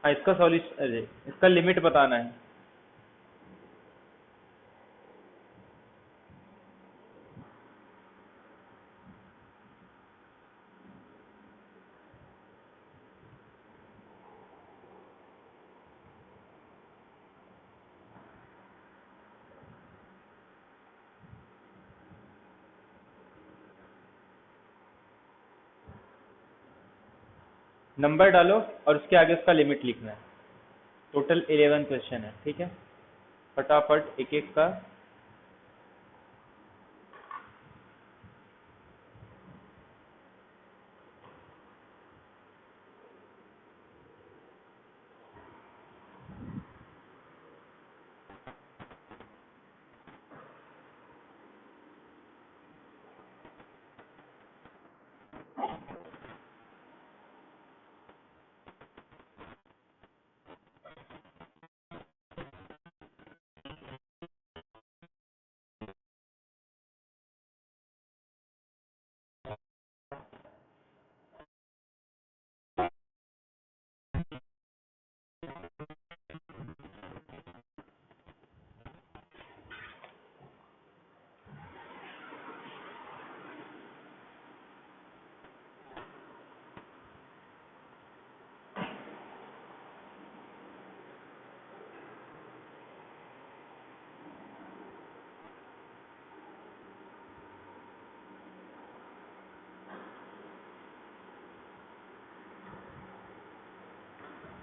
हाँ, इसका सॉल्यूशन, अरे इसका लिमिट बताना है। नंबर डालो और उसके आगे उसका लिमिट लिखना है। टोटल 11 क्वेश्चन है, ठीक है। फटाफट एक एक का।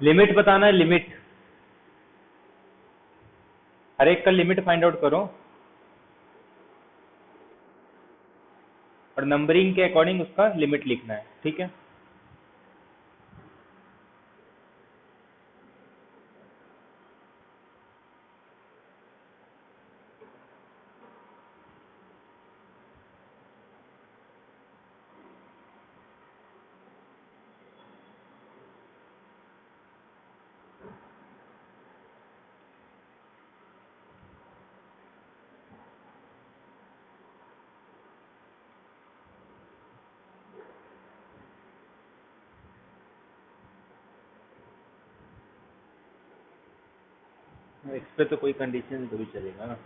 लिमिट बताना है, लिमिट। हर एक का लिमिट फाइंड आउट करो और नंबरिंग के अकॉर्डिंग उसका लिमिट लिखना है, ठीक है। इस पे तो कोई कंडीशन तो भी चलेगा ना।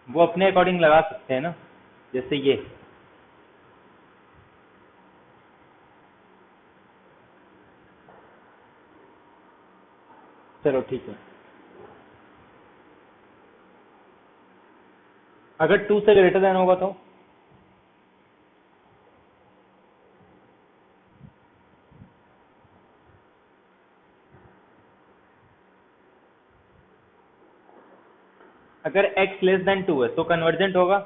वो अपने अकॉर्डिंग लगा सकते हैं ना, जैसे ये। चलो ठीक है। अगर 2 से ग्रेटर देन होगा तो अगर x लेस देन 2 है तो कन्वर्जेंट होगा।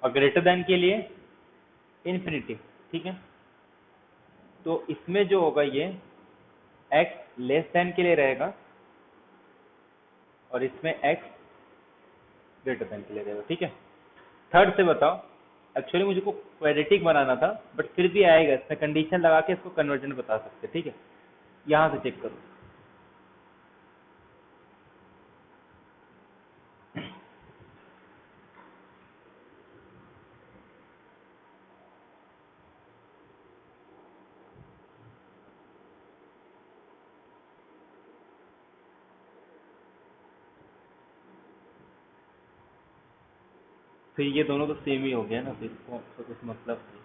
और ग्रेटर देन के लिए इन्फिनिटी, ठीक है। तो इसमें जो होगा ये x लेस देन के लिए रहेगा और इसमें x ग्रेटर देन के लिए रहेगा, ठीक है। थर्ड से बताओ। एक्चुअली मुझे को क्वाड्रेटिक बनाना था, बट फिर भी आएगा, इसमें कंडीशन लगा के इसको कन्वर्जेंट बता सकते हैं, ठीक है। यहाँ से चेक करो। फिर ये दोनों तो सेम ही हो गया ना, फिर इसको तो कुछ मतलब नहीं।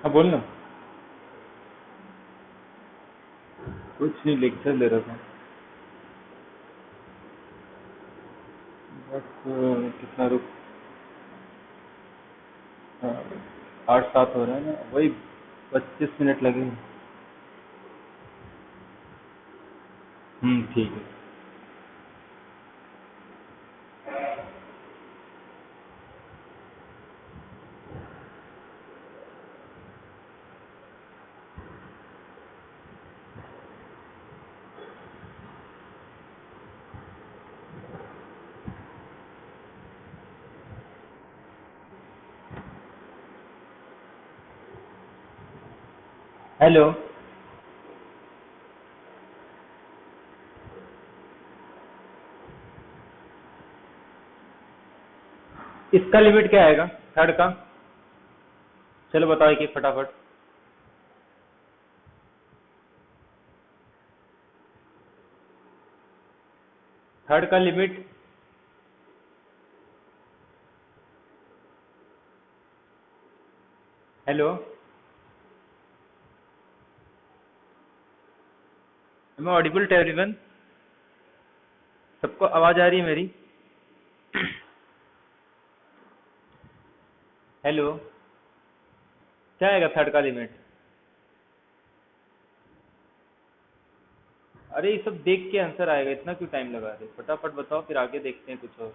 हाँ बोल ना। कुछ नहीं, लेक्चर ले रहा था। बस कितना रुक, 8-7 हो रहा है ना, वही 25 मिनट लगेंगे। ठीक है। हेलो। इसका लिमिट क्या आएगा, थर्ड का? चलो बताओ एक एक फटाफट। थर्ड का लिमिट। हेलो, मैं ऑडिबल टू एवरीवन? सबको आवाज आ रही है मेरी? हेलो, क्या आएगा थर्ड का लिमिट? अरे ये सब देख के आंसर आएगा, इतना क्यों टाइम लगा रहे, फटाफट बताओ फिर आगे देखते हैं कुछ और।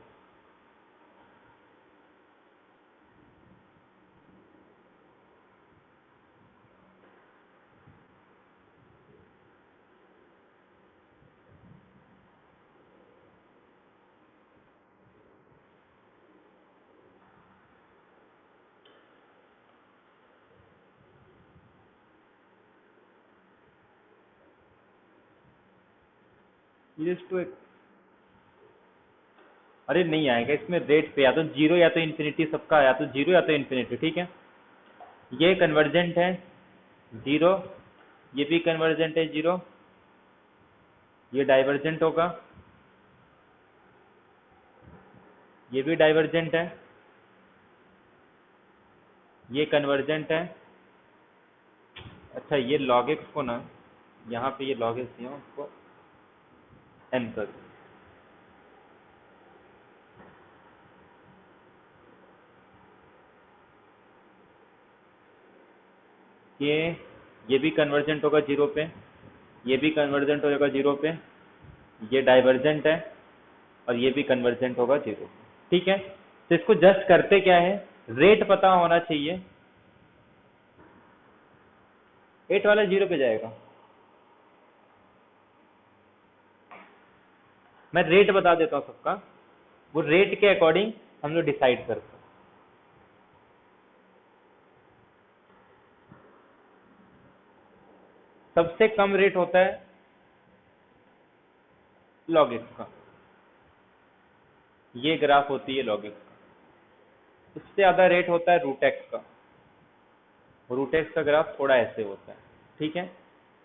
टू एक, अरे नहीं आएगा इसमें रेट पे, या तो जीरो या तो इन्फिनिटी, सबका या तो जीरो या तो इन्फिनिटी, ठीक है। ये कन्वर्जेंट है जीरो, ये भी कन्वर्जेंट है जीरो, ये डाइवर्जेंट होगा, ये भी डाइवर्जेंट है, ये कन्वर्जेंट है। अच्छा ये log x को ना, यहाँ पे ये log x दिया उसको n कर, ये भी कन्वर्जेंट होगा जीरो पे, ये भी कन्वर्जेंट होगा जीरो पे, ये डाइवर्जेंट है, और ये भी कन्वर्जेंट होगा जीरो पे, ठीक है। तो इसको जस्ट करते क्या है, रेट पता होना चाहिए। 8 वाला जीरो पे जाएगा, मैं रेट बता देता हूँ सबका, वो रेट के अकॉर्डिंग हम लोग डिसाइड करते हैं। सबसे कम रेट होता है log x का, ये ग्राफ होती है log x का। उससे ज्यादा रेट होता है रूट एक्स का, रूट एक्स का ग्राफ थोड़ा ऐसे होता है, ठीक है।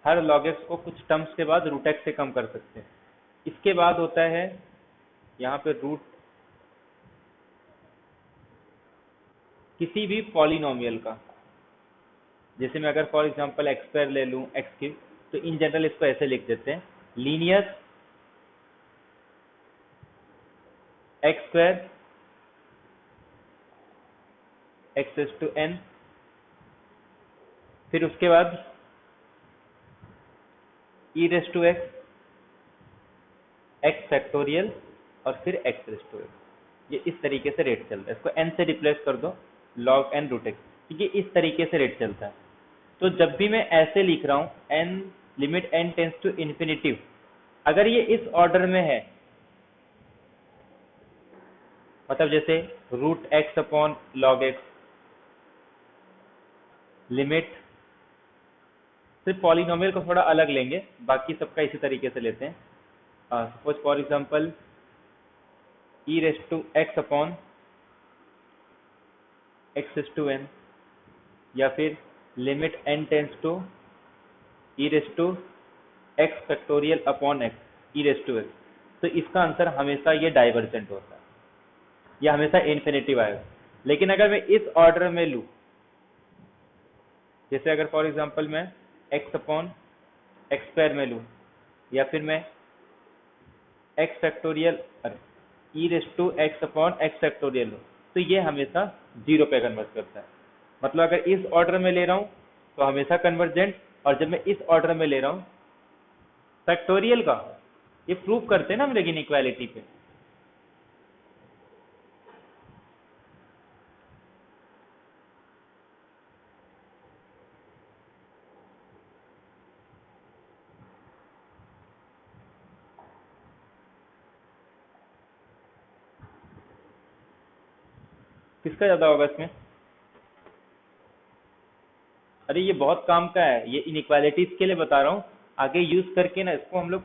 हर log x को कुछ टर्म्स के बाद रूट एक्स से कम कर सकते हैं। इसके बाद होता है यहाँ पे रूट किसी भी पॉलिनोमियल का, जैसे मैं अगर फॉर एग्जांपल एक्स स्क्वायर ले लूँ एक्स क्यूब, तो इन जनरल इसको ऐसे लिख देते हैं, linear x square x raise to n, फिर उसके बाद e raise to x, x factorial, और फिर एक्स रेज टू एक्स। ये इस तरीके से रेट चलता है, इसको एन से रिप्लेस कर दो, लॉग एन रूट एक्स, ठीक है, इस तरीके से रेट चलता है। तो जब भी मैं ऐसे लिख रहा हूँ n, limit n tends to infinitive, अगर ये इस ऑर्डर में है, मतलब जैसे root x upon log x, limit सिर्फ पॉलिनोमियल को थोड़ा अलग लेंगे, बाकी सबका इसी तरीके से लेते हैं। Suppose for example e raise to x upon x is to n, या फिर limit n tends to e raise to x factorial upon x e raise to x, तो इसका आंसर हमेशा ये डाइवर्जेंट होता है, या हमेशा इन्फिनेटिव आएगा। लेकिन अगर मैं इस ऑर्डर में लूँ, जैसे अगर फॉर एग्जांपल मैं एक्स अपॉन एक्स स्क्वायर में लूँ, या फिर मैं x factorial e raise to x upon x factorial लूँ, तो ये हमेशा जीरो पे कन्वर्ट करता है। मतलब अगर इस ऑर्डर में ले रहा हूँ तो हमेशा कन्वर्जेंट, और जब मैं इस ऑर्डर में ले रहा हूँ फैक्टोरियल का, ये प्रूव करते हैं ना हम लेकिन इक्वालिटी पे। किसका ज्यादा होगा इसमें? अरे ये बहुत काम का है, ये इनइक्वालिटीज के लिए बता रहा हूँ, आगे यूज करके ना इसको हम लोग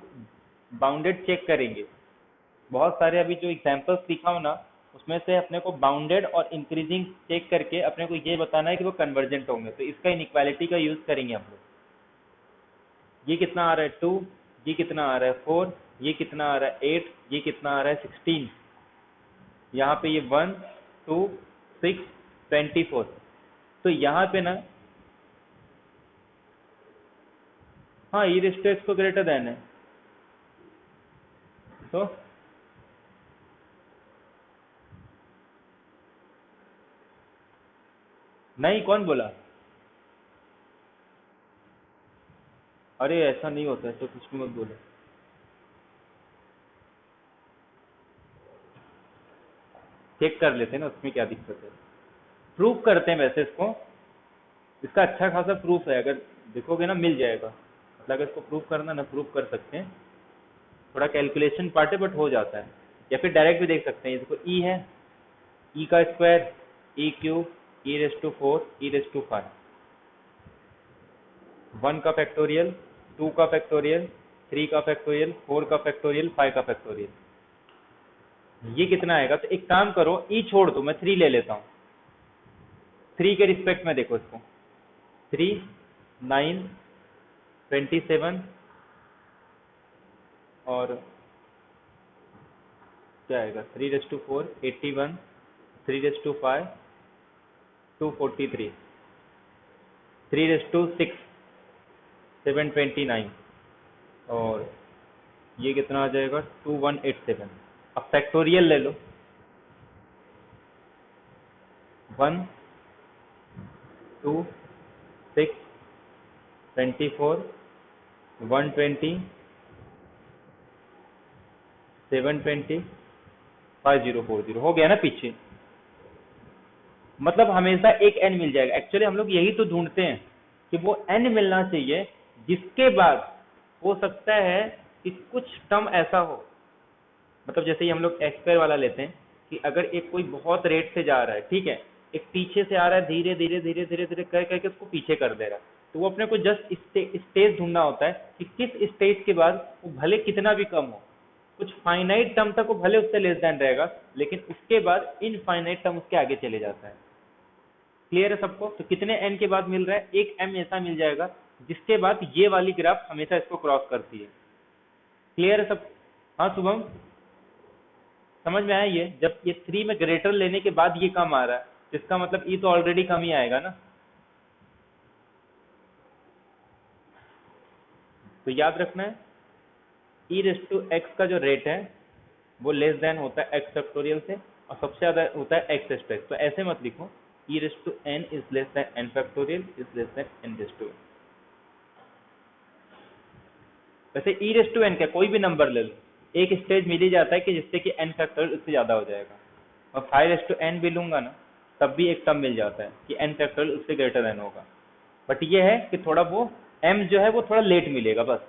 बाउंडेड चेक करेंगे। बहुत सारे अभी जो एग्जांपल्स दिखा हूं ना, उसमें से अपने को बाउंडेड और इंक्रीजिंग चेक करके अपने को ये बताना है कि वो कन्वर्जेंट होंगे, तो इसका इनइक्वालिटी का यूज करेंगे हम लोग। ये कितना आ रहा है 2, ये कितना आ रहा है 4, ये कितना आ रहा है 8, ये कितना आ रहा है 16, यहाँ पे ये 1 2 6 24, तो यहाँ पे ना हाँ ई रेस टू एक्स को ग्रेटर देन है, तो नहीं, कौन बोला? अरे ऐसा नहीं होता है, तो कुछ भी मत बोलो। चेक कर लेते हैं ना, उसमें क्या दिक्कत है, प्रूव करते हैं वैसे इसको। इसका अच्छा खासा प्रूफ है, अगर देखोगे ना मिल जाएगा। मतलब अगर इसको प्रूव करना ना, प्रूव कर सकते हैं, थोड़ा कैलकुलेशन पार्ट है बट हो जाता है। या फिर डायरेक्ट भी देख सकते हैं, देखो ई है, ई का square, e cube, e raise to 4, e raise to 5, 1 का फैक्टोरियल, 2 का फैक्टोरियल, 3 का फैक्टोरियल, 4 का फैक्टोरियल, 5 का फैक्टोरियल, ये कितना आएगा? तो एक काम करो, ई छोड़ दो, मैं 3 ले लेता हूँ। 3 के रिस्पेक्ट में देखो इसको, 3 9 27, और क्या आएगा 3 raise to 4 81, 3 raise to 5 243, 3 raise to 6 729, और ये कितना आ जाएगा 2187। अब फैक्टोरियल ले लो, 1 2 6 24 120 720 5040, हो गया ना पीछे। मतलब हमेशा एक एन मिल जाएगा। एक्चुअली हम लोग यही तो ढूंढते हैं कि वो एन मिलना चाहिए जिसके बाद हो सकता है कि कुछ टर्म ऐसा हो, मतलब जैसे ही हम लोग एक्स स्क्वायर वाला लेते हैं कि अगर एक कोई बहुत रेट से जा रहा है, ठीक है, एक पीछे से आ रहा है, धीरे धीरे धीरे धीरे धीरे कर करके उसको पीछे कर दे रहा है, तो वो अपने को जस्ट स्टेज ढूंढना होता है कि किस स्टेज के बाद वो भले कितना भी कम हो, कुछ फाइनाइट टर्म तक वो भले उससे लेस देन रहेगा, लेकिन उसके बाद इनफाइनाइट टर्म उसके आगे चले जाता है। क्लियर है सबको? तो कितने एन के बाद मिल रहा है? एक एम ऐसा मिल जाएगा जिसके बाद ये वाली ग्राफ हमेशा इसको क्रॉस करती है। क्लियर है सब? हाँ शुभम, समझ में आया? ये जब ये 3 में ग्रेटर लेने के बाद ये कम आ रहा है, तो इसका मतलब ई तो ऑलरेडी कम ही आएगा ना। तो याद रखना है ई रेस टू एक्स का जो रेट है वो लेस देन होता है एक्स फैक्टोरियल से, और सबसे ज्यादा होता है एक्स रेस टू एक्स। तो ऐसे मत लिखो e raise to n is less than n factorial is less than n raise to n. वैसे ई रेस टू एन का कोई भी नंबर ले लो, एक स्टेज मिल ही जाता है कि जिससे कि एन फैक्टोरियल उससे ज्यादा हो जाएगा। और 5 रेस टू एन भी लूंगा ना, तब भी एक टर्म मिल जाता है कि एन फैक्टोरियल उससे ग्रेटर देन होगा। बट ये है कि थोड़ा वो एम जो है वो थोड़ा लेट मिलेगा बस,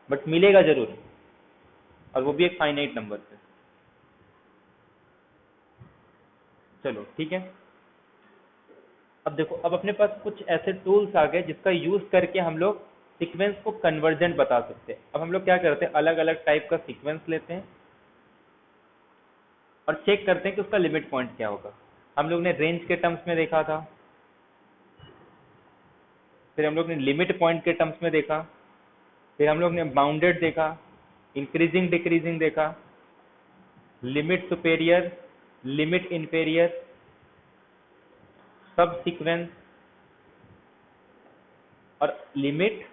बट मिलेगा जरूर, और वो भी एक फाइनाइट नंबर पे। चलो ठीक है। अब देखो, अब अपने पास कुछ ऐसे टूल्स आ गए जिसका यूज करके हम लोग सीक्वेंस को कन्वर्जेंट बता सकते हैं। अब हम लोग क्या करते हैं, अलग अलग टाइप का सीक्वेंस लेते हैं और चेक करते हैं कि उसका लिमिट पॉइंट क्या होगा। हम लोग ने रेंज के टर्म्स में देखा था, फिर हम लोग ने लिमिट पॉइंट के टर्म्स में देखा, फिर हम लोग ने बाउंडेड देखा, इंक्रीजिंग डिक्रीजिंग देखा, लिमिट सुपेरियर, लिमिट इंफेरियर, सब सीक्वेंस और लिमिट,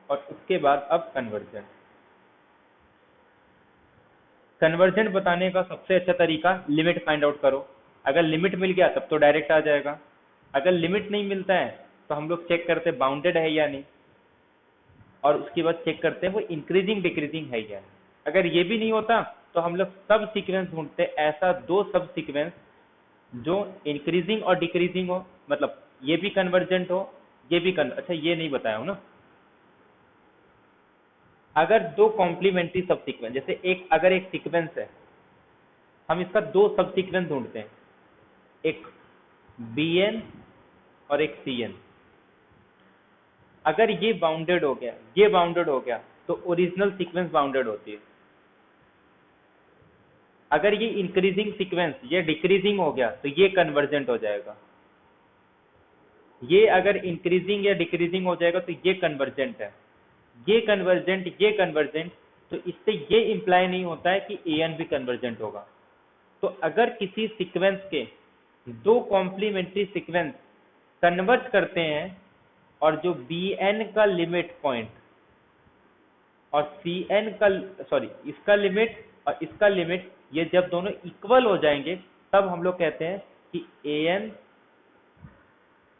और उसके बाद अब कन्वर्जेंट। कन्वर्जेंट बताने का सबसे अच्छा तरीका लिमिट फाइंड आउट करो। अगर लिमिट मिल गया तब तो डायरेक्ट आ जाएगा, अगर लिमिट नहीं मिलता है तो हम लोग चेक करते बाउंडेड है या नहीं, और उसके बाद चेक करते हैं वो इंक्रीजिंग डिक्रीजिंग है या नहीं। अगर ये भी नहीं होता तो हम लोग सब सीक्वेंस ढूंढते, ऐसा दो सब सीक्वेंस जो इंक्रीजिंग और डिक्रीजिंग हो, मतलब ये भी कन्वर्जेंट हो, ये भी अच्छा ये नहीं बताया हूं ना। अगर दो कॉम्प्लीमेंट्री सब सीक्वेंस, जैसे अगर एक सीक्वेंस है, हम इसका दो सब सीक्वेंस ढूंढते हैं, एक bn और एक cn। अगर ये बाउंडेड हो गया, ये बाउंडेड हो गया, तो ओरिजिनल सीक्वेंस बाउंडेड होती है। अगर ये इंक्रीजिंग सीक्वेंस ये डिक्रीजिंग हो गया तो ये कन्वर्जेंट हो जाएगा। ये अगर इंक्रीजिंग या डिक्रीजिंग हो जाएगा तो ये कन्वर्जेंट है। ये कन्वर्जेंट, तो इससे ये इंप्लाई नहीं होता है कि an भी कन्वर्जेंट होगा। तो अगर किसी सीक्वेंस के दो कॉम्प्लीमेंट्री सीक्वेंस कन्वर्ज करते हैं और जो bn का लिमिट पॉइंट और cn का, सॉरी इसका लिमिट और इसका लिमिट, ये जब दोनों इक्वल हो जाएंगे तब हम लोग कहते हैं कि an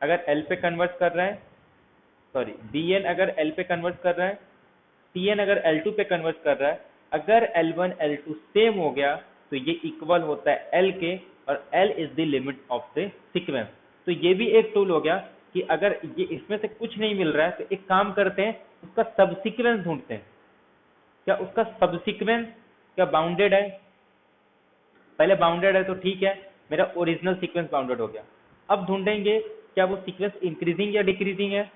अगर l पे कन्वर्ट कर रहा है, सॉरी bn अगर l पे कन्वर्ट कर रहा है, cn अगर l2 पे कन्वर्ट कर रहा है, अगर l1 l2 सेम हो गया तो ये इक्वल होता है l के, और l is the limit of the sequence. तो ये भी एक टूल हो गया कि अगर ये इसमें से कुछ नहीं मिल रहा है तो एक काम करते हैं, उसका सब सीक्वेंस ढूंढते हैं। क्या उसका सब सीक्वेंस क्या बाउंडेड है? पहले बाउंडेड है तो ठीक है, मेरा ओरिजिनल सीक्वेंस बाउंडेड हो गया। अब ढूंढेंगे क्या वो सीक्वेंस इंक्रीजिंग या डिक्रीजिंग है।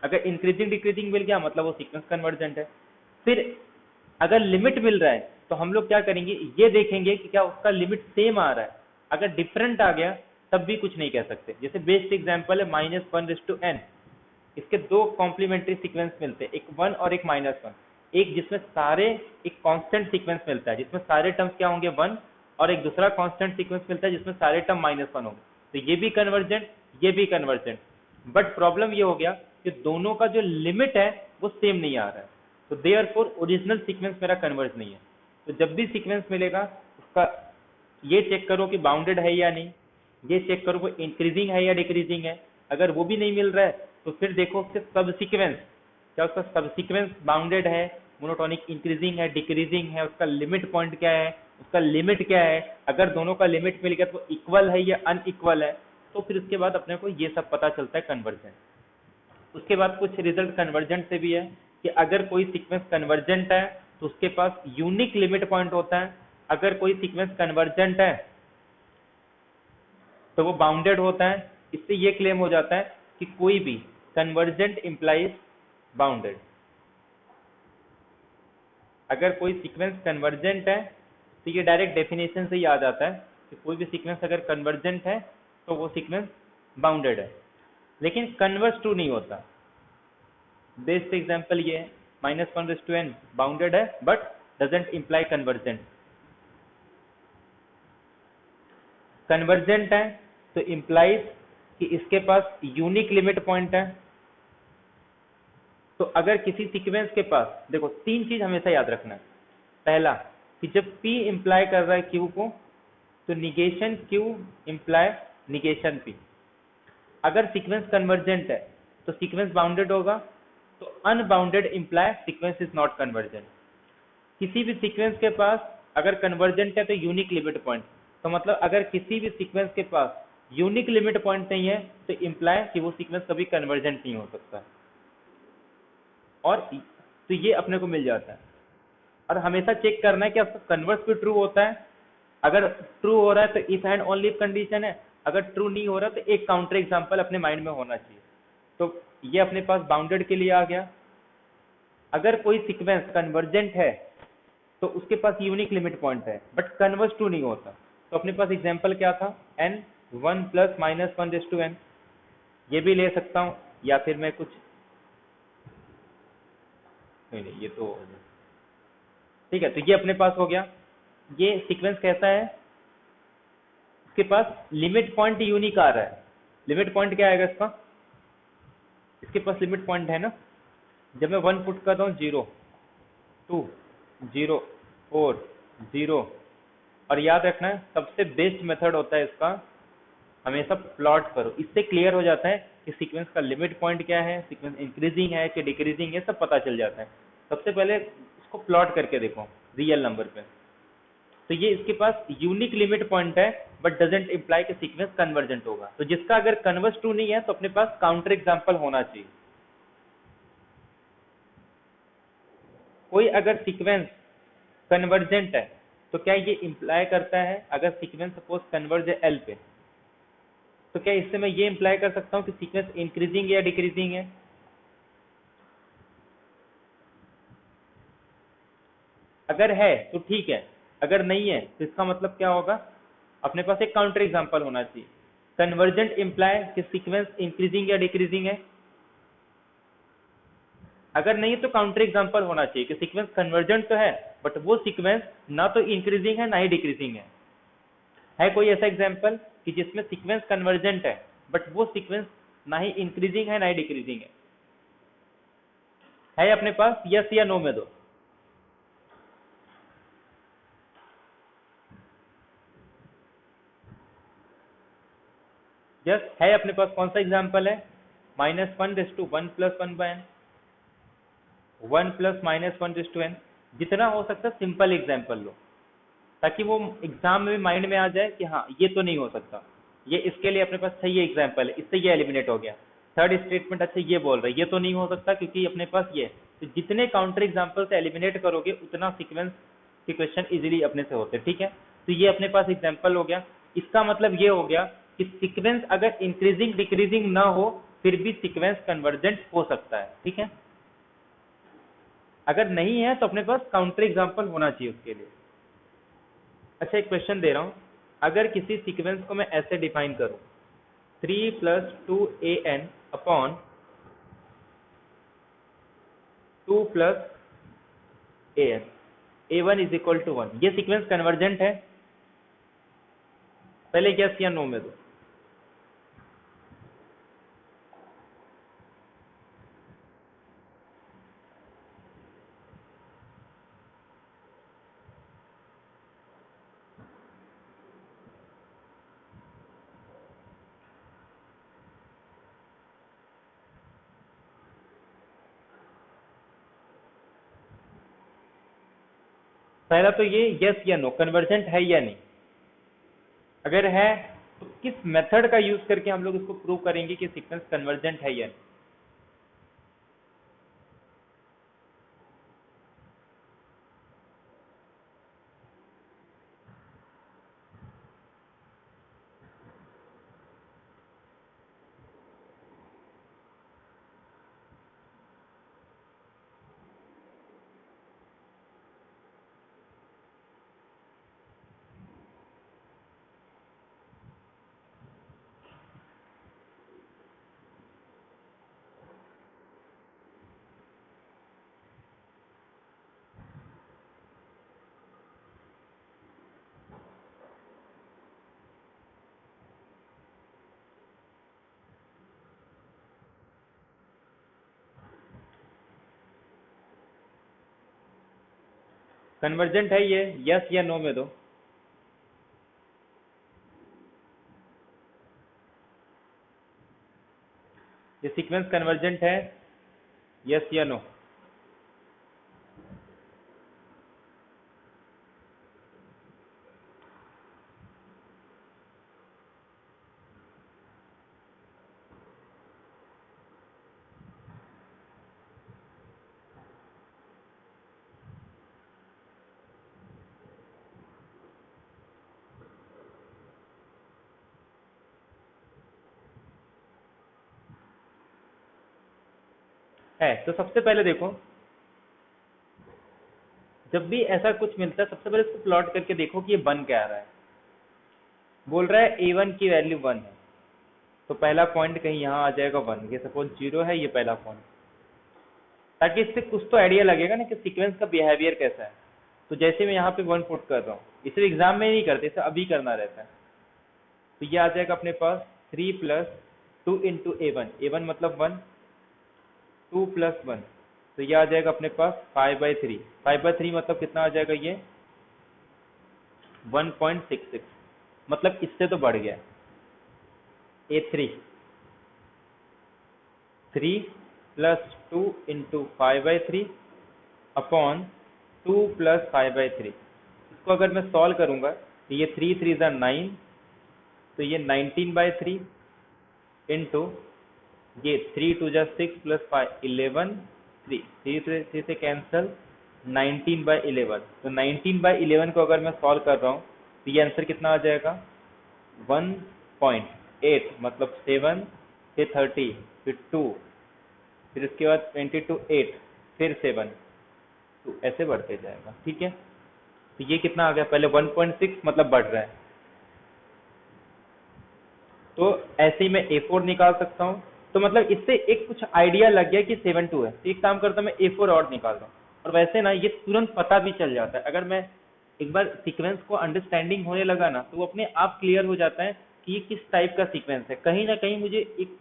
अगर इंक्रीजिंग डिक्रीजिंग मिल गया मतलब वो सीक्वेंस कन्वर्जेंट है। फिर अगर लिमिट मिल रहा है तो हम लोग क्या करेंगे, ये देखेंगे कि क्या उसका लिमिट सेम आ रहा है। अगर डिफरेंट आ गया तब भी कुछ नहीं कह सकते। जैसे बेस्ट एग्जांपल है -1:n, इसके दो कॉम्प्लीमेंट्री सीक्वेंस मिलते हैं, एक 1 और एक -1। एक जिसमें सारे, एक कांस्टेंट सीक्वेंस मिलता है जिसमें सारे टर्म्स क्या होंगे 1, और एक दूसरा कांस्टेंट सीक्वेंस मिलता है जिसमें सारे टर्म -1 होंगे। तो ये भी कन्वर्जेंट, ये भी कन्वर्जेंट। बट प्रॉब्लम ये हो गया कि दोनों का जो लिमिट है वो सेम नहीं आ रहा है, तो देयरफॉर ओरिजिनल सीक्वेंस मेरा कन्वर्ज नहीं है। तो जब भी सीक्वेंस मिलेगा उसका ये चेक करो कि बाउंडेड है या नहीं, ये चेक करो वो इंक्रीजिंग है या डिक्रीजिंग है। अगर वो भी नहीं मिल रहा है तो फिर देखो उसके सब सीक्वेंस, क्या उसका सब सीक्वेंस बाउंडेड है, मोनोटोनिक इंक्रीजिंग है, डिक्रीजिंग है, उसका लिमिट पॉइंट क्या है, उसका लिमिट क्या है। अगर दोनों का लिमिट मिल गया तो इक्वल है या अनइक्वल है, तो फिर उसके बाद अपने को ये सब पता चलता है कन्वर्जेंट। उसके बाद कुछ रिजल्ट कन्वर्जेंट से भी है कि अगर कोई सीक्वेंस कन्वर्जेंट है तो उसके पास यूनिक लिमिट पॉइंट होता है। अगर कोई सीक्वेंस कन्वर्जेंट है तो वो बाउंडेड होता है। इससे ये क्लेम हो जाता है कि कोई भी कन्वर्जेंट इंप्लाइज बाउंडेड। अगर कोई सीक्वेंस कन्वर्जेंट है तो ये डायरेक्ट डेफिनेशन से ही आ जाता है कि कोई भी सीक्वेंस अगर कन्वर्जेंट है तो वो सीक्वेंस बाउंडेड है। लेकिन कन्वर्स टू नहीं होता। बेस्ट एग्जांपल ये है, -1:n बाउंडेड है but doesn't imply convergent. Convergent है तो इंप्लाइज कि इसके पास यूनिक लिमिट पॉइंट है। तो अगर किसी सीक्वेंस के पास, देखो तीन चीज हमेशा याद रखना है। पहला कि जब P इंप्लाई कर रहा है Q को तो negation Q imply negation P। अगर सीक्वेंस कन्वर्जेंट है तो सीक्वेंस बाउंडेड होगा, तो unbounded imply sequence is not convergent. किसी भी सीक्वेंस के पास अगर कन्वर्जेंट है तो यूनिक लिमिट पॉइंट, तो मतलब अगर किसी भी सीक्वेंस के पास यूनिक लिमिट पॉइंट नहीं है तो इंप्लाई कि वो सीक्वेंस कभी कन्वर्जेंट नहीं हो सकता। और तो ये अपने को मिल जाता है। और हमेशा चेक करना है कि आपका कन्वर्स भी ट्रू होता है। अगर ट्रू हो रहा है तो इफ एंड ओनली कंडीशन है, अगर ट्रू नहीं हो रहा तो एक काउंटर एग्जांपल अपने माइंड में होना चाहिए। तो ये अपने पास बाउंडेड के लिए आ गया। अगर कोई सीक्वेंस कन्वर्जेंट है तो उसके पास यूनिक लिमिट पॉइंट है बट कन्वर्ज टू नहीं होता। तो अपने पास एग्जांपल क्या था, n 1 प्लस माइनस 1/n। ये भी ले सकता हूँ, या फिर मैं कुछ नहीं, ये तो ठीक है। तो ये अपने पास हो गया। ये सीक्वेंस कैसा है, इसके पास लिमिट पॉइंट यूनिक आ रहा है। लिमिट पॉइंट क्या आएगा इसका, इसके पास लिमिट पॉइंट है ना। जब मैं 1 पुट करता हूँ 0 2 0 4 0, और याद रखना है सबसे बेस्ट मेथड होता है इसका, हमेशा प्लॉट करो। इससे क्लियर हो जाता है कि सीक्वेंस का लिमिट पॉइंट क्या है, सीक्वेंस इंक्रीजिंग है कि डिक्रीजिंग है, सब पता चल जाता है। सबसे पहले इसको प्लॉट करके देखो रियल नंबर पे। तो ये इसके पास यूनिक लिमिट पॉइंट है बट डजेंट इम्प्लाई कि सीक्वेंस कन्वर्जेंट होगा। तो जिसका अगर कन्वर्ज टू नहीं है तो अपने पास काउंटर एग्जांपल होना चाहिए। कोई अगर सीक्वेंस कन्वर्जेंट है तो क्या ये इंप्लाई करता है, अगर सीक्वेंस सपोज कन्वर्ज है एल पे, तो क्या इससे मैं ये इंप्लाई कर सकता हूँ कि सीक्वेंस इंक्रीजिंग या डिक्रीजिंग है? अगर है तो ठीक है, अगर नहीं है तो इसका मतलब क्या होगा, अपने पास एक काउंटर एग्जांपल होना चाहिए। कन्वर्जेंट इंप्लाई कि सीक्वेंस इंक्रीजिंग या डिक्रीजिंग है। अगर नहीं तो काउंटर एग्जांपल होना चाहिए कि सीक्वेंस कन्वर्जेंट तो है बट वो सीक्वेंस ना तो इंक्रीजिंग है ना ही डिक्रीजिंग है कोई ऐसा एग्जांपल कि जिसमें सीक्वेंस कन्वर्जेंट है बट वो सीक्वेंस ना ही इंक्रीजिंग है ना ही डिक्रीजिंग है अपने पास? यस या नो में दो। यस है अपने पास। कौन सा एग्जांपल है? -1/1 प्लस 1/n, 1 प्लस -1/n। जितना हो सकता है सिंपल एग्जांपल लो ताकि वो एग्जाम में भी माइंड में आ जाए कि हाँ ये तो नहीं हो सकता। ये इसके लिए अपने पास सही एग्जांपल है, इससे ये एलिमिनेट हो गया। थर्ड स्टेटमेंट अच्छा ये बोल रहा है ये तो नहीं हो सकता क्योंकि अपने पास ये। तो जितने काउंटर एग्जांपल से एलिमिनेट करोगे उतना सीक्वेंस के क्वेश्चन इजीली अपने से होते, ठीक है। तो ये अपने पास एग्जांपल हो गया। इसका मतलब ये हो गया कि सीक्वेंस अगर इंक्रीजिंग डिक्रीजिंग ना हो फिर भी सीक्वेंस कन्वर्जेंट हो सकता है, ठीक है। अगर नहीं है तो अपने पास काउंटर एग्जांपल होना चाहिए उसके लिए। अच्छा एक क्वेश्चन दे रहा हूं, अगर किसी सीक्वेंस को मैं ऐसे डिफाइन करूं 3 + 2an अपॉन 2 + an, a1 = 1, ये सीक्वेंस कन्वर्जेंट है? पहले यस या नो में दो। पहला तो ये यस या नो कन्वर्जेंट है या नहीं। अगर है तो किस मेथड का यूज करके हम लोग इसको प्रूव करेंगे कि सीक्वेंस कन्वर्जेंट है या नहीं। कन्वर्जेंट है ये, यस या नो में दो। ये सीक्वेंस कन्वर्जेंट है, यस या नो। है। तो सबसे पहले देखो, जब भी ऐसा कुछ मिलता है सबसे पहले इसको प्लॉट करके देखो कि ये बन क्या रहा है। बोल रहा है A1 की वैल्यू 1 है, तो पहला पॉइंट कहीं यहाँ आ जाएगा 1, ये सपोज 0 है, ये पहला पॉइंट, ताकि इससे कुछ तो आइडिया लगेगा ना कि सीक्वेंस का बिहेवियर कैसा है। तो जैसे मैं यहाँ पे 1 पुट कर रहा हूँ, इसे एग्जाम में नहीं करते, इसे अभी करना रहता है। तो ये आ जाएगा अपने पास 3 प्लस 2 इंटू A1, A1 मतलब 1, 2 प्लस 1, तो ये आ जाएगा अपने पास 5/3, 5/3 मतलब कितना आ जाएगा ये 1.66, मतलब इससे तो बढ़ गया। A3 3 plus 2 into 5/3 upon 2 plus 5/3। इसको अगर मैं सॉल्व करूंगा तो ये 3 3 ज़ा 9, तो ये 19/3 इंटू ये 3 2 ज़ा 6 प्लस 5 11, 3 से कैंसल, 19/11। तो 19/11 को अगर मैं सॉल्व कर रहा हूँ तो ये आंसर कितना आ जाएगा 1.8, मतलब 7, फिर 30, फिर 2, फिर इसके बाद 22 8, फिर 7, तो ऐसे बढ़ते जाएगा। ठीक है, तो ये कितना आ गया, पहले 1.6 मतलब बढ़ रहा है। तो ऐसे ही मैं A4 निकाल सकता हूँ। तो मतलब इससे एक कुछ आइडिया लग गया कि 7 2 है। तो एक काम करता हूँ, मैं A4 और निकाल रहा हूँ, और वैसे ना ये तुरंत पता भी चल जाता है। अगर मैं एक बार सीक्वेंस को अंडरस्टैंडिंग होने लगा ना, तो वो अपने आप क्लियर हो जाता है कि ये किस टाइप का सीक्वेंस है। कहीं ना कहीं मुझे एक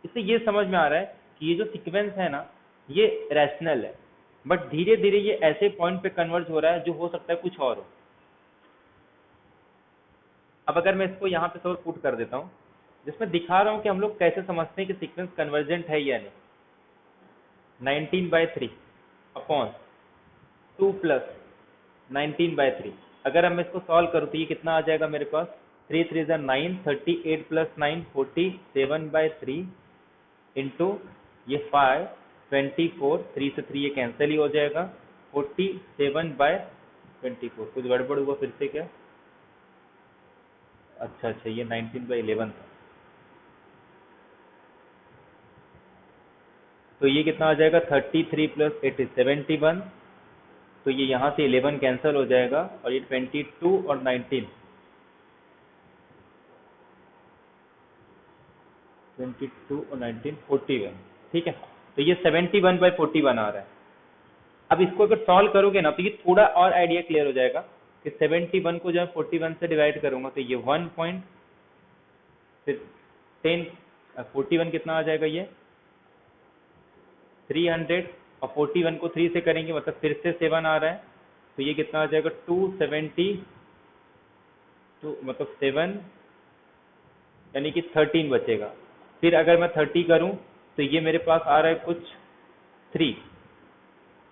इससे ये समझ में आ रहा है कि ये जो सीक्वेंस है ना, ये रैशनल है, बट धीरे धीरे ये ऐसे पॉइंट पे कन्वर्ज हो रहा है जो हो सकता है कुछ और हो। अब अगर मैं इसको यहाँ पे थोड़ा पुट कर देता हूँ, जिसमें दिखा रहा हूँ कि हम लोग कैसे समझते हैं कि सीक्वेंस कन्वर्जेंट है या नहीं। 19/3 अपॉन 2 प्लस 19/3, अगर मैं इसको सॉल्व करूँ तो ये कितना आ जाएगा मेरे पास, 3 3 ज़ा 9, 38 प्लस 9 47/3 इंटू ये 5 24, 3 से 3 ये कैंसिल ही हो जाएगा, 47/24। कुछ गड़बड़ हुआ फिर से क्या? अच्छा अच्छा, ये 19/11 था। तो ये कितना आ जाएगा 33 प्लस 8 71, तो ये यहाँ से 11 कैंसिल हो जाएगा, और ये 22 और 19, 22 और 19 41। ठीक है, तो ये 71/41 आ रहा है। अब इसको अगर सॉल्व करोगे ना तो ये थोड़ा और आइडिया क्लियर हो जाएगा कि 71 को जब 41 से डिवाइड करूंगा तो ये 1 पॉइंट, फिर 10, 41 कितना आ जाएगा ये 300, और 41 को 3 से करेंगे मतलब फिर से 7 आ रहा है, तो ये कितना आ जाएगा 270, तो मतलब 7, यानी कि 13 बचेगा। फिर अगर मैं 30 करूं तो ये मेरे पास आ रहा है कुछ 3,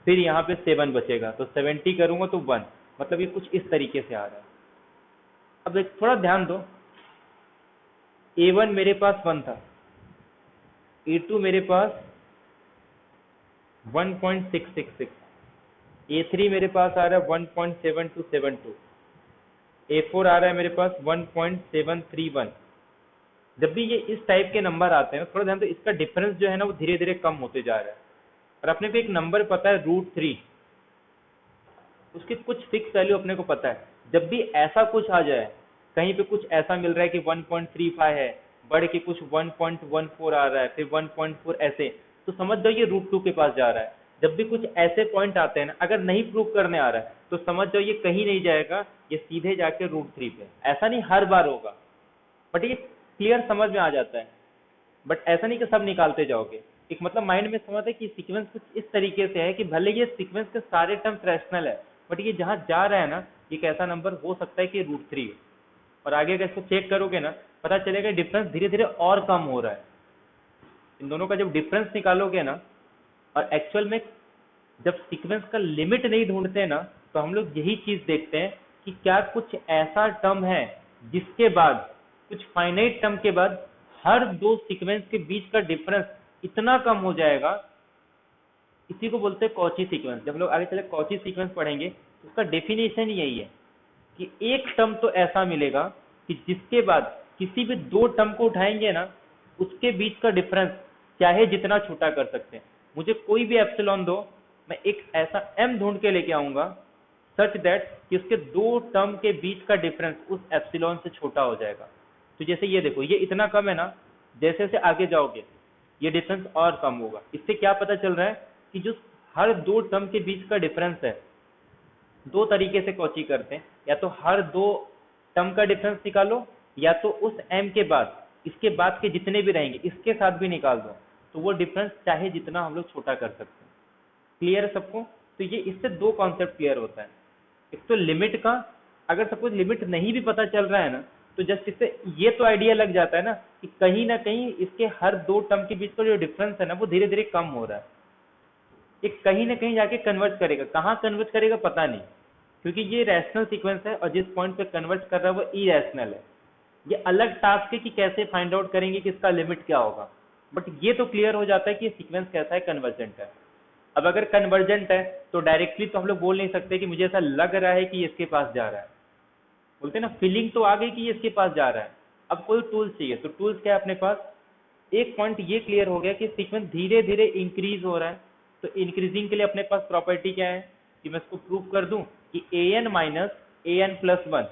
फिर यहाँ पे 7 बचेगा, तो 70 करूंगा तो 1, मतलब ये कुछ इस तरीके से आ रहा है। अब एक थोड़ा ध्यान दो, A1 मेरे पास 1 था, A2 मेरे पास 1.666, A3 मेरे पास आ रहा है 1.7272, A4 आ रहा है मेरे पास 1.731। जब भी ये इस टाइप के नंबर आते हैं थोड़ा ध्यान दो, इसका डिफरेंस जो है ना वो धीरे धीरे कम होते जा रहा है। और अपने को एक नंबर पता है √3, उसकी कुछ फिक्स वैल्यू अपने को पता है। जब भी ऐसा कुछ आ जाए, कहीं पे कुछ ऐसा मिल रहा है कि 1.35 है, बढ़ के कुछ 1.14 आ रहा है, फिर 1.4 ऐसे, तो समझ जाओ ये √2 के पास जा रहा है। जब भी कुछ ऐसे पॉइंट आते हैं ना, अगर नहीं प्रूव करने आ रहा है तो समझ जाओ ये कहीं नहीं जाएगा, ये सीधे जाके √3 पे। ऐसा नहीं हर बार होगा, बट ये क्लियर समझ में आ जाता है। बट ऐसा नहीं कि सब निकालते जाओगे, एक मतलब माइंड में समझ है कि सीक्वेंस कुछ इस तरीके से है कि भले ये सीक्वेंस के सारे टर्म रैशनल है, बट ये जहां जा रहा है ना, ये एक ऐसा नंबर हो सकता है कि √3 हो। और आगे अगर इसको चेक करोगे ना, पता चलेगा डिफरेंस धीरे धीरे और कम हो रहा है। इन दोनों का जब डिफरेंस निकालोगे ना, और एक्चुअल में जब सीक्वेंस का लिमिट नहीं ढूंढते ना, तो हम लोग यही चीज देखते हैं कि क्या कुछ ऐसा टर्म है जिसके बाद, कुछ फाइनाइट टर्म के बाद हर दो सीक्वेंस के बीच का डिफरेंस इतना कम हो जाएगा। इसी को बोलते हैं कॉची सीक्वेंस। जब लोग आगे चले कॉची सीक्वेंस पढ़ेंगे तो उसका डेफिनेशन यही है कि एक टर्म तो ऐसा मिलेगा कि जिसके बाद किसी भी दो टर्म को उठाएंगे ना, उसके बीच का डिफरेंस चाहे जितना छोटा कर सकते हैं। मुझे कोई भी एप्सिलॉन दो, मैं एक ऐसा m ढूंढ के लेके आऊंगा सच दैट कि उसके दो टर्म के बीच का डिफरेंस उस एप्सिलॉन से छोटा हो जाएगा। तो जैसे ये देखो, ये इतना कम है ना, जैसे जैसे आगे जाओगे ये डिफरेंस और कम होगा। इससे क्या पता चल रहा है कि जो हर दो टर्म के बीच का डिफरेंस है, दो तरीके से कॉची करते हैं, या तो हर दो टर्म का डिफरेंस निकालो, या तो उस m के बाद इसके बाद के जितने भी रहेंगे इसके साथ भी निकाल दो, तो वो डिफरेंस चाहे जितना हम लोग छोटा कर सकते हैं। क्लियर है सबको? तो ये इससे दो कॉन्सेप्ट क्लियर होता है। एक तो लिमिट का, अगर सपोज लिमिट नहीं भी पता चल रहा है ना, तो जस्ट इससे ये तो आइडिया लग जाता है ना कि कहीं ना कहीं इसके हर दो टर्म के बीच का जो डिफरेंस है ना वो धीरे धीरे कम हो रहा है। ये कहीं ना कहीं जाके कन्वर्ट करेगा, कहाँ कन्वर्ट करेगा पता नहीं, क्योंकि ये रैशनल सीक्वेंस है और जिस पॉइंट पे कन्वर्ट कर रहा है वो इरेशनल है। ये अलग टास्क है कि कैसे फाइंड आउट करेंगे कि इसका लिमिट क्या होगा, बट ये तो क्लियर हो जाता है कि ये सीक्वेंस कैसा है, कन्वर्जेंट है। अब अगर कन्वर्जेंट है तो डायरेक्टली तो हम लोग बोल नहीं सकते कि मुझे ऐसा लग रहा है कि ये इसके पास जा रहा है, बोलते हैं ना, फीलिंग तो आ गई कि ये इसके पास जा रहा है। अब कोई टूल्स चाहिए, तो टूल्स क्या है अपने पास? एक पॉइंट ये क्लियर हो गया कि सीक्वेंस धीरे धीरे इंक्रीज हो रहा है, तो इंक्रीजिंग के लिए अपने पास प्रॉपर्टी क्या है कि मैं इसको प्रूव कर दूं कि A N minus A N plus one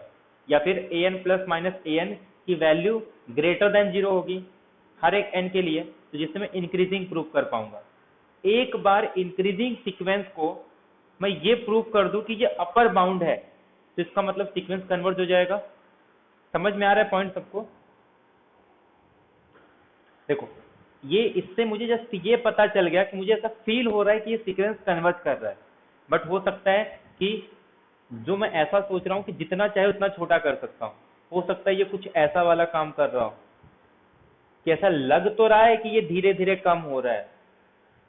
या फिर A N plus minus A N की वैल्यू ग्रेटर देन जीरो होगी हर एक एन के लिए, तो जिससे मैं इंक्रीजिंग प्रूव कर पाऊंगा। एक बार इंक्रीजिंग सीक्वेंस को मैं ये प्रूव कर दूं कि ये अपर बाउंड है, तो इसका मतलब सीक्वेंस कन्वर्ज हो जाएगा। समझ में आ रहा है पॉइंट सबको? देखो, ये इससे मुझे जस्ट ये पता चल गया कि मुझे ऐसा फील हो रहा है कि ये सीक्वेंस कन्वर्ज कर रहा है, बट हो सकता है कि जो मैं ऐसा सोच रहा हूँ कि जितना चाहे उतना छोटा कर सकता हूँ, हो सकता है ये कुछ ऐसा वाला काम कर रहा हो कि ऐसा लग तो रहा है कि ये धीरे धीरे कम हो रहा है,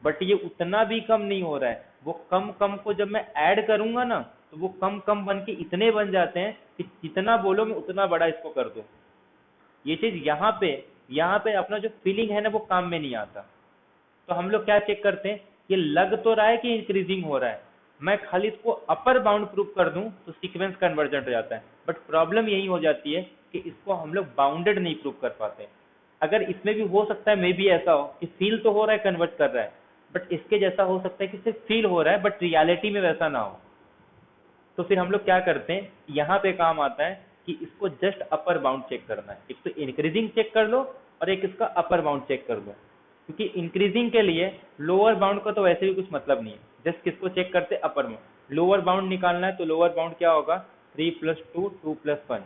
बट ये उतना भी कम नहीं हो रहा है। वो कम कम को जब मैं ऐड करूंगा ना, तो वो कम कम बन के इतने बन जाते हैं कि जितना बोलो मैं उतना बड़ा इसको कर दूं। ये चीज यहाँ पे अपना जो फीलिंग है ना वो काम में नहीं आता। तो हम लोग क्या चेक करते हैं, ये लग तो रहा है कि इंक्रीजिंग हो रहा है, मैं खाली इसको अपर बाउंड प्रूव कर दूं तो सीक्वेंस कन्वर्जेंट हो जाता है। बट प्रॉब्लम यही हो जाती है कि इसको हम लोग बाउंडेड नहीं प्रूव कर पाते। अगर इसमें भी हो सकता है मे बी ऐसा हो कि फील तो हो रहा है कन्वर्ट कर रहा है, बट इसके जैसा हो सकता है कि सिर्फ फील हो रहा है बट रियलिटी में वैसा ना हो। तो फिर हम लोग क्या करते हैं, यहाँ पे काम आता है कि इसको जस्ट अपर बाउंड चेक करना है। एक तो इंक्रीजिंग चेक कर लो और एक इसका अपर बाउंड चेक कर लो, क्योंकि इंक्रीजिंग के लिए लोअर बाउंड का तो वैसे भी कुछ मतलब नहीं है, जस्ट किसको चेक करते अपर बाउंड। लोअर बाउंड निकालना है तो लोअर बाउंड क्या होगा, 3+2 2+1,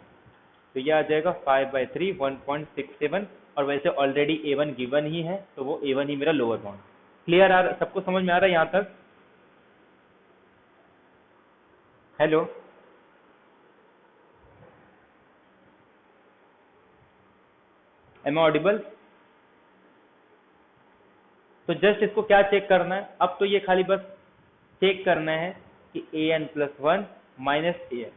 तो ये आ जाएगा 5/3 1.67, और वैसे ऑलरेडी A1 गिवन ही है तो वो A1 ही मेरा लोअर बाउंड। क्लियर आ रहा, सबको समझ में आ रहा है यहाँ तक? Hello, am I audible? तो जस्ट इसको क्या चेक करना है, अब तो ये खाली बस चेक करना है कि an+1 माइनस ए एन,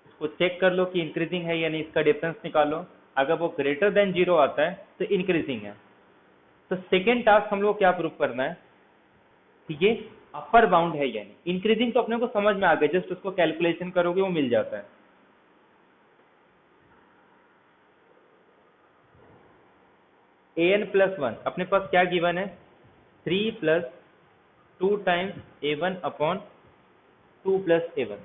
इसको चेक कर लो कि इंक्रीजिंग है या नहीं, इसका डिफरेंस निकालो। अगर वो ग्रेटर देन जीरो आता है तो इंक्रीजिंग है। तो सेकेंड टास्क हम लोग क्या प्रूव करना है कि ये अपर बाउंड है या नहीं। इंक्रीजिंग तो अपने को समझ में आ गया, जस्ट उसको कैलकुलेशन करोगे वो मिल जाता है। an+1 अपने पास क्या गिवन है, 3+2 टाइम्स A1/2+A1।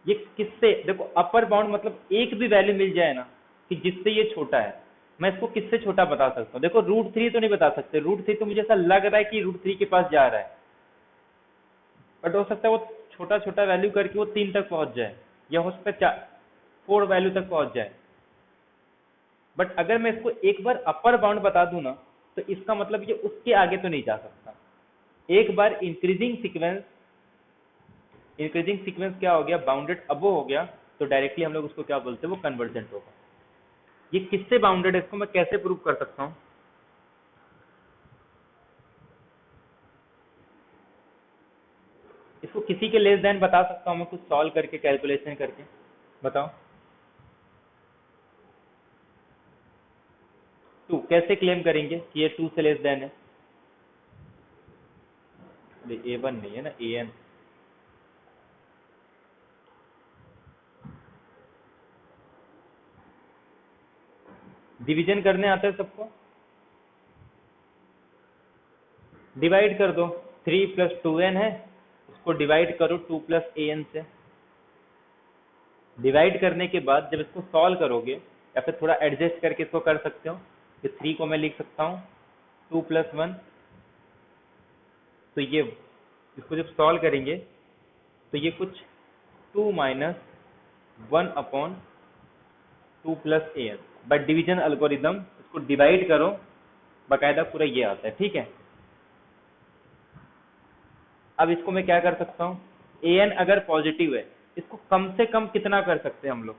ये किससे, देखो अपर बाउंड मतलब एक भी वैल्यू मिल जाए ना कि जिससे ये छोटा है, मैं इसको किससे छोटा बता सकता हूँ। देखो √3 तो नहीं बता सकते, √3 तो मुझे ऐसा लग रहा है कि √3 के पास जा रहा है, बट हो सकता है वो छोटा छोटा वैल्यू करके वो 3 तक पहुंच जाए, या हो सकता है 4 वैल्यू तक पहुंच जाए। बट अगर मैं इसको एक बार अपर बाउंड बता दूं ना, तो इसका मतलब ये उसके आगे तो नहीं जा सकता। एक बार इंक्रीजिंग सीक्वेंस क्या हो गया, बाउंडेड अबो हो गया, तो डायरेक्टली हम लोग उसको क्या बोलते हैं, वो कन्वर्जेंट होगा। ये किससे बाउंडेड है, इसको मैं कैसे प्रूव कर सकता हूँ? इसको किसी के लेस देन बता सकता हूँ मैं, कुछ सॉल्व करके कैलकुलेशन करके, बताओ। 2 कैसे क्लेम करेंगे कि ये 2 से लेस देन है? A1 नहीं है ना, AN। डिवीजन करने आता है सबको? डिवाइड कर दो, 3 + 2n है, उसको डिवाइड करो 2 + an से। डिवाइड करने के बाद जब इसको सॉल्व करोगे, या फिर थोड़ा एडजस्ट करके इसको कर सकते हो, कि 3 को मैं लिख सकता हूँ 2 + 1, तो ये इसको जब सॉल्व करेंगे तो ये कुछ 2 - 1/2 + an। बट डिवीजन अल्गोरिदम, इसको डिवाइड करो, बाकायदा पूरा ये आता है, ठीक है। अब इसको मैं क्या कर सकता हूँ, an अगर पॉजिटिव है, इसको कम से कम कितना कर सकते हैं हम लोग?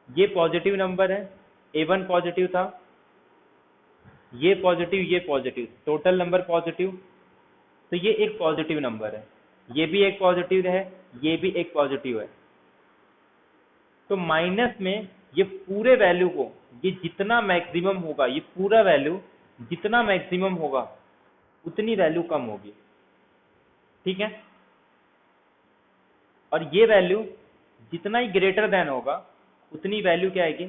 ये पॉजिटिव नंबर है, a1 पॉजिटिव था, ये पॉजिटिव, टोटल नंबर पॉजिटिव, तो ये एक पॉजिटिव नंबर है, ये भी एक पॉजिटिव है, ये भी एक पॉजिटिव है। तो माइनस में ये पूरे वैल्यू को, ये जितना मैक्सिमम होगा, ये पूरा वैल्यू जितना मैक्सिमम होगा उतनी वैल्यू कम होगी, ठीक है। और ये वैल्यू जितना ही ग्रेटर देन होगा उतनी वैल्यू क्या आएगी,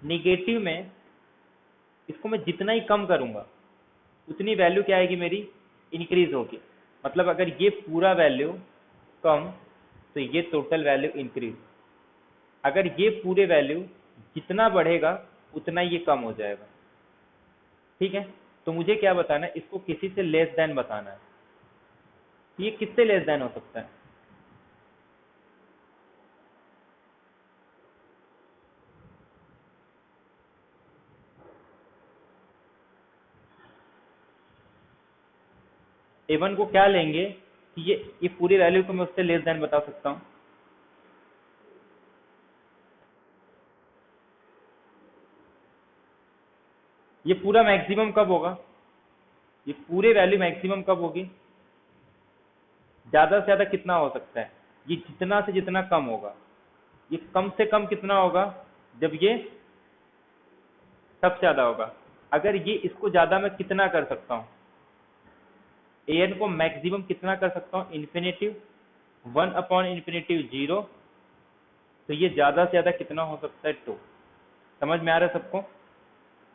नेगेटिव में इसको मैं जितना ही कम करूंगा उतनी वैल्यू क्या आएगी मेरी, इंक्रीज होगी। मतलब अगर ये पूरा वैल्यू कम, तो ये टोटल वैल्यू इंक्रीज। अगर ये पूरे वैल्यू जितना बढ़ेगा उतना ये कम हो जाएगा, ठीक है। तो मुझे क्या बताना है, इसको किसी से लेस देन बताना है। ये किससे लेस देन हो सकता है? a1 को क्या लेंगे कि ये पूरी वैल्यू को मैं उससे लेस देन बता सकता हूँ। ये पूरा मैक्सिमम कब होगा, ये पूरे वैल्यू मैक्सिमम कब होगी, ज्यादा से ज्यादा कितना हो सकता है, ये जितना से जितना कम होगा। ये कम से कम कितना होगा, जब ये सबसे ज्यादा होगा। अगर ये इसको ज्यादा मैं कितना कर सकता हूँ, an को मैक्सिमम कितना कर सकता हूँ, इन्फिनेटिव 1/∞0। तो ये ज्यादा से ज्यादा कितना हो सकता है, 2। समझ में आ रहा है सबको?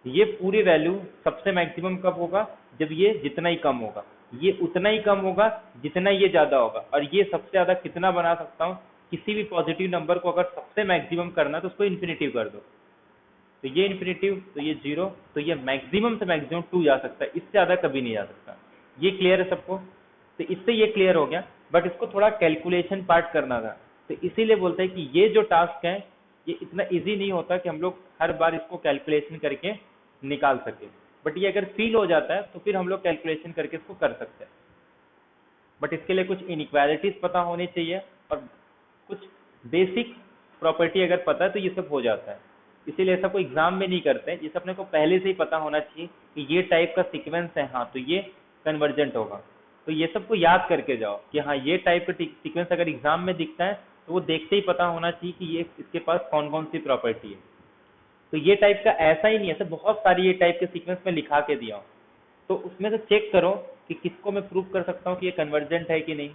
ये पूरी वैल्यू सबसे मैक्सिमम कब होगा, जब ये जितना ही कम होगा, ये उतना ही कम होगा जितना ये ज्यादा होगा। और ये सबसे ज्यादा कितना बना सकता हूँ, किसी भी पॉजिटिव नंबर को अगर सबसे मैक्सिमम करना है तो उसको इन्फिनेटिव कर दो, तो ये इन्फिनेटिव, तो ये 0, तो ये मैक्सिमम से मैक्सिमम 2 जा सकता है, इससे ज्यादा कभी नहीं जा सकता। ये क्लियर है सबको? तो इससे ये क्लियर हो गया, बट इसको थोड़ा कैलकुलेशन पार्ट करना था, तो इसीलिए बोलते हैं कि ये जो टास्क है ये इतना इजी नहीं होता कि हम लोग हर बार इसको कैलकुलेशन करके निकाल सके। बट ये अगर फील हो जाता है तो फिर हम लोग कैलकुलेशन करके इसको कर सकते हैं। बट इसके लिए कुछ इनइक्वालिटीज पता होनी चाहिए, और कुछ बेसिक प्रॉपर्टी अगर पता है तो ये सब हो जाता है। इसीलिए ऐसा कोई एग्जाम में नहीं करते हैं, ये सब अपने को पहले से ही पता होना चाहिए कि ये टाइप का सीक्वेंस है, हाँ तो ये कन्वर्जेंट होगा। तो ये सबको याद करके जाओ कि हाँ ये टाइप का सीक्वेंस अगर एग्जाम में दिखता है तो वो देखते ही पता होना चाहिए कि ये इसके पास कौन कौन सी प्रॉपर्टी है। तो ये टाइप का ऐसा ही नहीं है, ऐसे बहुत सारी ये टाइप के सीक्वेंस में लिखा के दिया हूँ, तो उसमें से चेक करो कि किसको मैं प्रूव कर सकता हूँ कि ये कन्वर्जेंट है कि नहीं,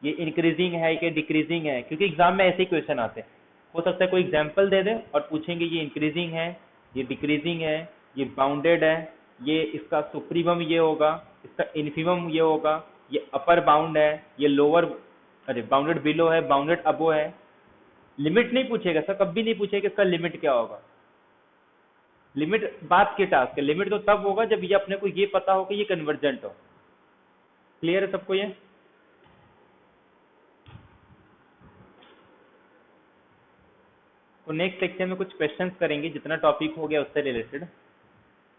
ये इंक्रीजिंग है कि डिक्रीजिंग है, क्योंकि एग्जाम में ऐसे ही क्वेश्चन आते हैं। हो सकता है कोई एग्जाम्पल दे दे और पूछेंगे ये इंक्रीजिंग है, ये डिक्रीजिंग है, ये बाउंडेड है, ये इसका सुप्रीमम ये होगा, इसका इन्फीमम ये होगा, ये अपर बाउंड है, ये लोअर, अरे बाउंडेड बिलो है, बाउंडेड अबो है। लिमिट नहीं पूछेगा सर, कभी नहीं पूछेगा इसका लिमिट क्या होगा। लिमिट बात के टास्क है, लिमिट तो तब होगा जब ये अपने को ये पता हो कि ये कन्वर्जेंट हो। क्लियर है सबको ये? तो नेक्स्ट लेक्चर में कुछ क्वेश्चंस करेंगे जितना टॉपिक हो गया उससे रिलेटेड।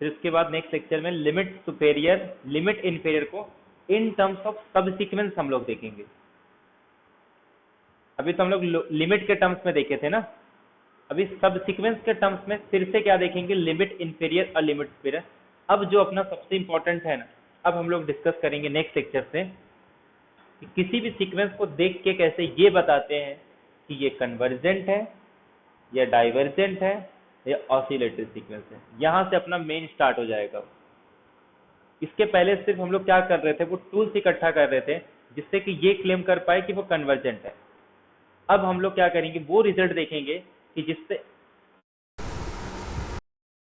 फिर उसके बाद नेक्स्ट लेक्चर में लिमिट सुपेरियर, लिमिट इन्फीरियर को इन टर्म्स ऑफ सब सीक्वेंस हम लोग देखेंगे। अभी तो हम लोग लिमिट के टर्म्स में देखे थे ना, अभी सब सीक्वेंस के टर्म्स में फिर से क्या देखेंगे, लिमिट इन्फीरियर और लिमिट सुपेरियर। अब जो अपना सबसे इंपॉर्टेंट है ना, अब हम लोग डिस्कस करेंगे नेक्स्ट लेक्चर से कि किसी भी सीक्वेंस को देख के कैसे ये बताते हैं कि ये कन्वर्जेंट है या डाइवर्जेंट है या ऑसिलेटरी सीक्वेंस है। यहां से अपना मेन स्टार्ट हो जाएगा। इसके पहले सिर्फ हम लोग क्या कर रहे थे, वो टूल्स इकट्ठा कर रहे थे जिससे कि ये क्लेम कर पाए कि वो कन्वर्जेंट है। अब हम लोग क्या करेंगे, वो रिजल्ट देखेंगे कि जिससे